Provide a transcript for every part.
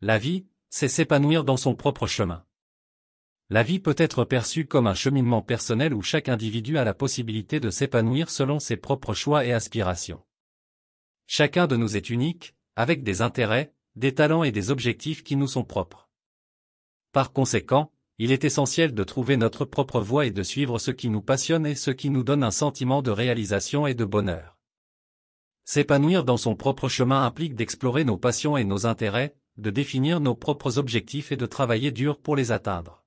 La vie, c'est s'épanouir dans son propre chemin. La vie peut être perçue comme un cheminement personnel où chaque individu a la possibilité de s'épanouir selon ses propres choix et aspirations. Chacun de nous est unique, avec des intérêts, des talents et des objectifs qui nous sont propres. Par conséquent, il est essentiel de trouver notre propre voie et de suivre ce qui nous passionne et ce qui nous donne un sentiment de réalisation et de bonheur. S'épanouir dans son propre chemin implique d'explorer nos passions et nos intérêts, de définir nos propres objectifs et de travailler dur pour les atteindre.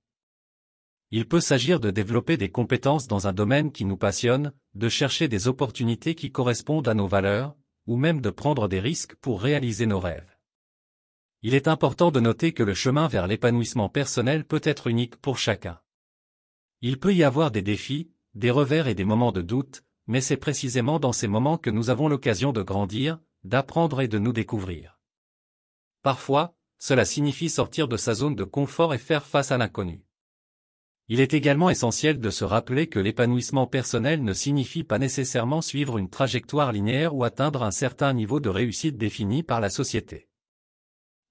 Il peut s'agir de développer des compétences dans un domaine qui nous passionne, de chercher des opportunités qui correspondent à nos valeurs, ou même de prendre des risques pour réaliser nos rêves. Il est important de noter que le chemin vers l'épanouissement personnel peut être unique pour chacun. Il peut y avoir des défis, des revers et des moments de doute, mais c'est précisément dans ces moments que nous avons l'occasion de grandir, d'apprendre et de nous découvrir. Parfois, cela signifie sortir de sa zone de confort et faire face à l'inconnu. Il est également essentiel de se rappeler que l'épanouissement personnel ne signifie pas nécessairement suivre une trajectoire linéaire ou atteindre un certain niveau de réussite défini par la société.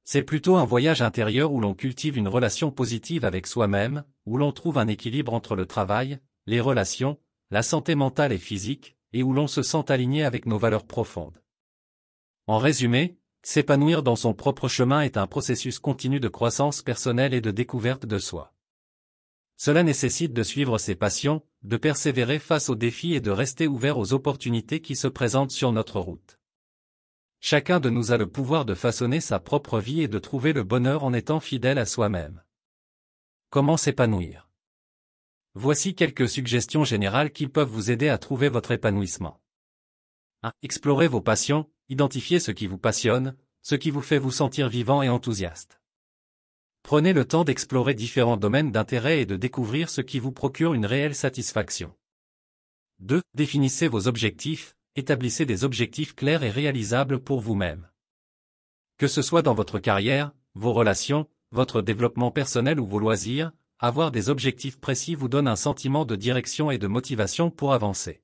C'est plutôt un voyage intérieur où l'on cultive une relation positive avec soi-même, où l'on trouve un équilibre entre le travail, les relations, la santé mentale et physique, et où l'on se sent aligné avec nos valeurs profondes. En résumé, s'épanouir dans son propre chemin est un processus continu de croissance personnelle et de découverte de soi. Cela nécessite de suivre ses passions, de persévérer face aux défis et de rester ouvert aux opportunités qui se présentent sur notre route. Chacun de nous a le pouvoir de façonner sa propre vie et de trouver le bonheur en étant fidèle à soi-même. Comment s'épanouir? Voici quelques suggestions générales qui peuvent vous aider à trouver votre épanouissement. 1. Explorez vos passions, identifiez ce qui vous passionne, ce qui vous fait vous sentir vivant et enthousiaste. Prenez le temps d'explorer différents domaines d'intérêt et de découvrir ce qui vous procure une réelle satisfaction. 2. Définissez vos objectifs, établissez des objectifs clairs et réalisables pour vous-même. Que ce soit dans votre carrière, vos relations, votre développement personnel ou vos loisirs, avoir des objectifs précis vous donne un sentiment de direction et de motivation pour avancer.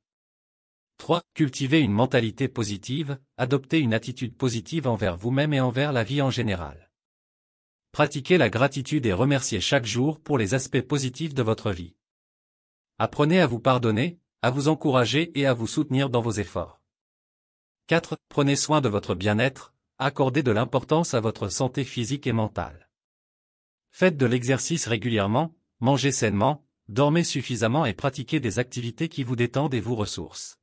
3. Cultivez une mentalité positive, adoptez une attitude positive envers vous-même et envers la vie en général. Pratiquez la gratitude et remerciez chaque jour pour les aspects positifs de votre vie. Apprenez à vous pardonner, à vous encourager et à vous soutenir dans vos efforts. 4. Prenez soin de votre bien-être, accordez de l'importance à votre santé physique et mentale. Faites de l'exercice régulièrement, mangez sainement, dormez suffisamment et pratiquez des activités qui vous détendent et vous ressourcent.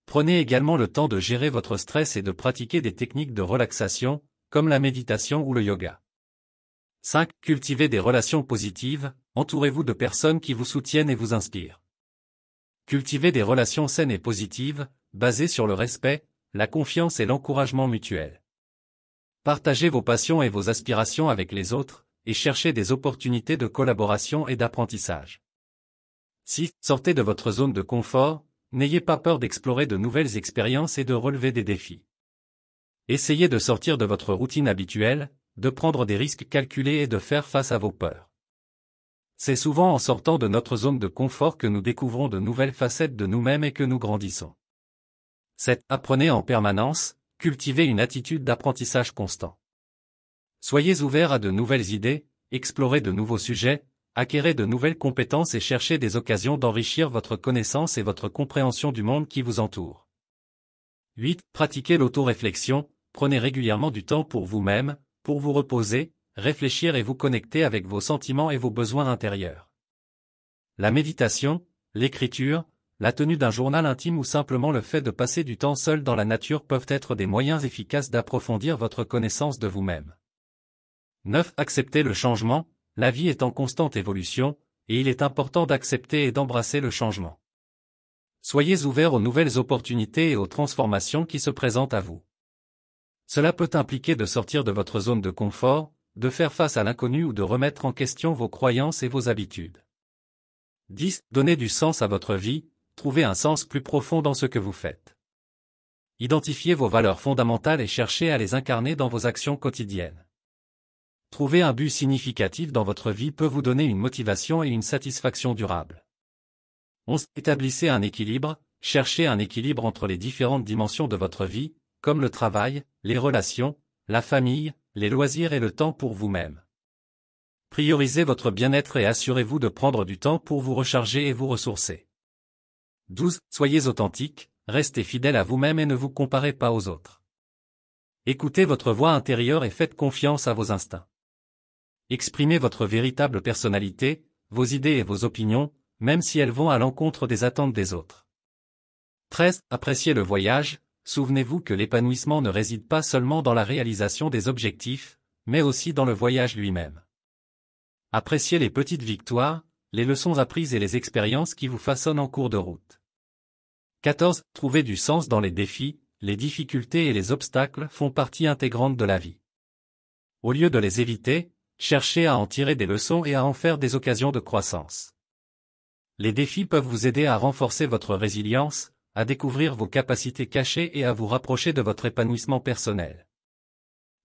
Prenez également le temps de gérer votre stress et de pratiquer des techniques de relaxation, comme la méditation ou le yoga. 5. Cultivez des relations positives, entourez-vous de personnes qui vous soutiennent et vous inspirent. Cultivez des relations saines et positives, basées sur le respect, la confiance et l'encouragement mutuel. Partagez vos passions et vos aspirations avec les autres, et cherchez des opportunités de collaboration et d'apprentissage. 6. Sortez de votre zone de confort, n'ayez pas peur d'explorer de nouvelles expériences et de relever des défis. Essayez de sortir de votre routine habituelle, de prendre des risques calculés et de faire face à vos peurs. C'est souvent en sortant de notre zone de confort que nous découvrons de nouvelles facettes de nous-mêmes et que nous grandissons. 7. Apprenez en permanence, cultivez une attitude d'apprentissage constant. Soyez ouverts à de nouvelles idées, explorez de nouveaux sujets, acquérez de nouvelles compétences et cherchez des occasions d'enrichir votre connaissance et votre compréhension du monde qui vous entoure. 8. Pratiquez l'autoréflexion, prenez régulièrement du temps pour vous-même, pour vous reposer, réfléchir et vous connecter avec vos sentiments et vos besoins intérieurs. La méditation, l'écriture, la tenue d'un journal intime ou simplement le fait de passer du temps seul dans la nature peuvent être des moyens efficaces d'approfondir votre connaissance de vous-même. 9. Acceptez le changement, la vie est en constante évolution, et il est important d'accepter et d'embrasser le changement. Soyez ouverts aux nouvelles opportunités et aux transformations qui se présentent à vous. Cela peut impliquer de sortir de votre zone de confort, de faire face à l'inconnu ou de remettre en question vos croyances et vos habitudes. 10. Donnez du sens à votre vie, trouvez un sens plus profond dans ce que vous faites. Identifiez vos valeurs fondamentales et cherchez à les incarner dans vos actions quotidiennes. Trouver un but significatif dans votre vie peut vous donner une motivation et une satisfaction durable. 11. Établissez un équilibre, cherchez un équilibre entre les différentes dimensions de votre vie, comme le travail, les relations, la famille, les loisirs et le temps pour vous-même. Priorisez votre bien-être et assurez-vous de prendre du temps pour vous recharger et vous ressourcer. 12. Soyez authentique, restez fidèle à vous-même et ne vous comparez pas aux autres. Écoutez votre voix intérieure et faites confiance à vos instincts. Exprimez votre véritable personnalité, vos idées et vos opinions, même si elles vont à l'encontre des attentes des autres. 13. Appréciez le voyage, souvenez-vous que l'épanouissement ne réside pas seulement dans la réalisation des objectifs, mais aussi dans le voyage lui-même. Appréciez les petites victoires, les leçons apprises et les expériences qui vous façonnent en cours de route. 14. Trouvez du sens dans les défis, les difficultés et les obstacles font partie intégrante de la vie. Au lieu de les éviter, cherchez à en tirer des leçons et à en faire des occasions de croissance. Les défis peuvent vous aider à renforcer votre résilience, à découvrir vos capacités cachées et à vous rapprocher de votre épanouissement personnel.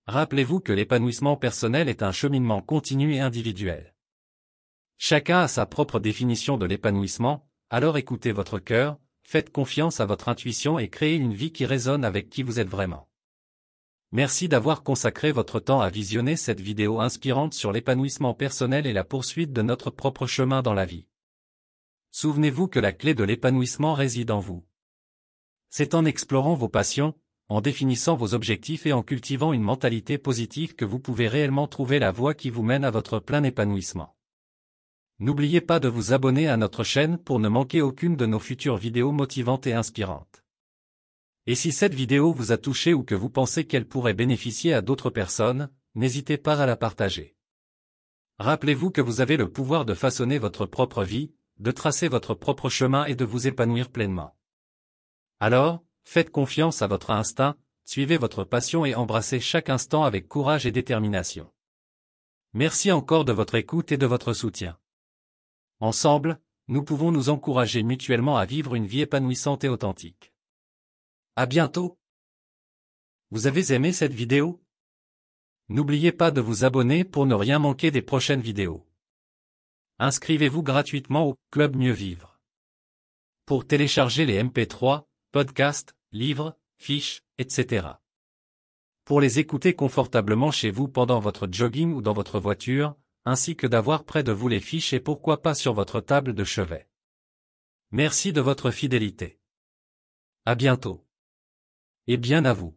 Rappelez-vous que l'épanouissement personnel est un cheminement continu et individuel. Chacun a sa propre définition de l'épanouissement, alors écoutez votre cœur, faites confiance à votre intuition et créez une vie qui résonne avec qui vous êtes vraiment. Merci d'avoir consacré votre temps à visionner cette vidéo inspirante sur l'épanouissement personnel et la poursuite de notre propre chemin dans la vie. Souvenez-vous que la clé de l'épanouissement réside en vous. C'est en explorant vos passions, en définissant vos objectifs et en cultivant une mentalité positive que vous pouvez réellement trouver la voie qui vous mène à votre plein épanouissement. N'oubliez pas de vous abonner à notre chaîne pour ne manquer aucune de nos futures vidéos motivantes et inspirantes. Et si cette vidéo vous a touché ou que vous pensez qu'elle pourrait bénéficier à d'autres personnes, n'hésitez pas à la partager. Rappelez-vous que vous avez le pouvoir de façonner votre propre vie, de tracer votre propre chemin et de vous épanouir pleinement. Alors, faites confiance à votre instinct, suivez votre passion et embrassez chaque instant avec courage et détermination. Merci encore de votre écoute et de votre soutien. Ensemble, nous pouvons nous encourager mutuellement à vivre une vie épanouissante et authentique. À bientôt! Vous avez aimé cette vidéo? N'oubliez pas de vous abonner pour ne rien manquer des prochaines vidéos. Inscrivez-vous gratuitement au Club Mieux Vivre. Pour télécharger les MP3, podcasts, livres, fiches, etc. Pour les écouter confortablement chez vous pendant votre jogging ou dans votre voiture, ainsi que d'avoir près de vous les fiches et pourquoi pas sur votre table de chevet. Merci de votre fidélité. À bientôt. Et bien à vous.